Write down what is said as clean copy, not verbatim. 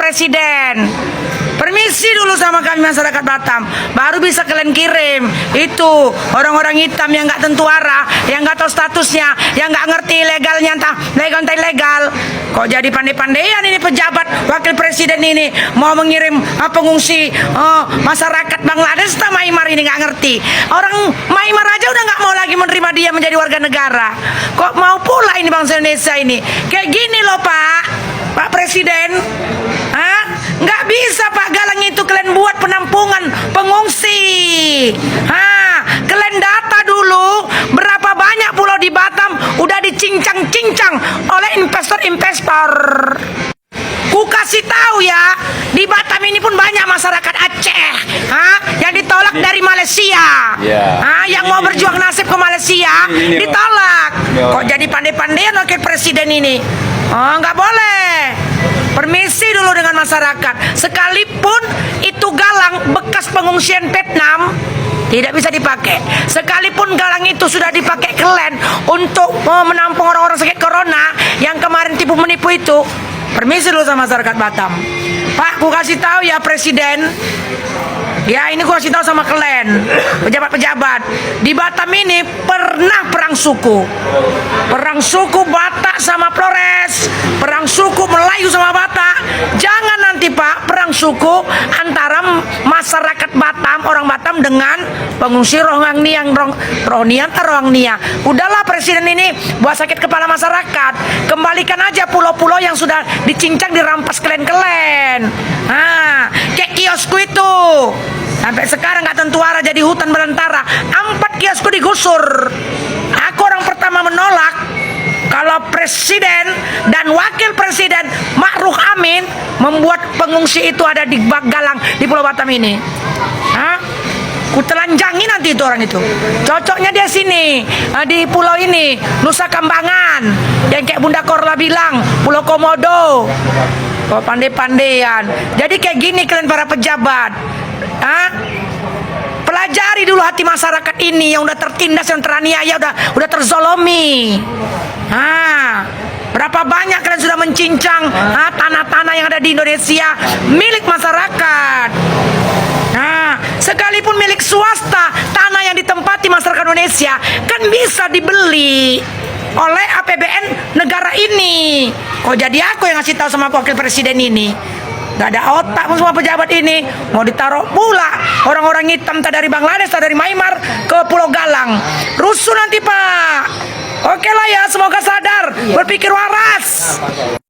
Presiden. Permisi dulu sama kami masyarakat Batam, baru bisa kalian kirim itu orang-orang hitam yang nggak tentu arah, yang nggak tahu statusnya, yang nggak ngerti legalnya, entah legal entah ilegal. Kok jadi pandai-pandaian ini pejabat wakil presiden ini mau mengirim pengungsi masyarakat Bangladesh sama Myanmar ini nggak ngerti. Orang Myanmar aja udah nggak mau lagi menerima dia menjadi warga negara. Kok mau pula ini bangsa Indonesia ini? Kayak gini loh Pak Presiden. Nggak bisa Pak Galang itu kalian buat penampungan pengungsi. Kalian data dulu berapa banyak pulau di Batam udah dicincang-cincang oleh investor-investor. Ku kasih tahu ya, di Batam ini pun banyak masyarakat Aceh yang ditolak dari Malaysia. Yang mau berjuang nasib ke Malaysia ditolak. Kok jadi pandai-pandaian wakil presiden ini? Nggak boleh. Permisi dulu dengan masyarakat. Sekalipun itu Galang bekas pengungsian Vietnam tidak bisa dipakai. Sekalipun Galang itu sudah dipakai klan untuk menampung orang-orang sakit corona yang kemarin tipu menipu itu. Permisi dulu sama masyarakat Batam. Pak, ku kasih tahu ya Presiden. Ya ini ku kasih tahu sama kalian, pejabat-pejabat. Di Batam ini pernah perang suku. Perang suku Batak sama Flores. Perang suku Melayu sama Batak. Jangan nanti Pak, perang suku antara masyarakat Batam, orang Batam dengan pengungsi Rohingya yang Rohingya. Udahlah Presiden ini buat sakit kepala masyarakat. Kembalikan aja pulau-pulau yang sudah dicincang, dirampas kelen-kelen. Kayak kiosku itu. Sampai sekarang nggak tentu arah jadi hutan belantara. 4 kiosku digusur. Aku orang pertama menolak kalau Presiden dan Wakil Presiden Ma'ruf Amin membuat pengungsi itu ada di Galang di Pulau Batam ini. Ku telanjangi nanti itu orang itu. Cocoknya dia sini di pulau ini, Nusa Kambangan, yang kayak Bunda Korla bilang, Pulau Komodo. Kok pandai-pandaian. Jadi kayak gini kalian para pejabat. Pelajari dulu hati masyarakat ini yang udah tertindas, yang teraniaya, udah terzolomi. Berapa banyak kalian sudah mencincang tanah-tanah yang ada di Indonesia milik masyarakat. Sekalipun milik swasta, tanah yang ditempati masyarakat Indonesia kan bisa dibeli oleh APBN negara ini. Kok jadi aku yang ngasih tahu sama wakil presiden ini? Gak ada otak semua pejabat ini. Mau ditaruh pula orang-orang hitam tak dari Bangladesh, tak dari Myanmar ke Pulau Galang. Rusuh nanti Pak. Oke lah ya, semoga sadar, berpikir waras.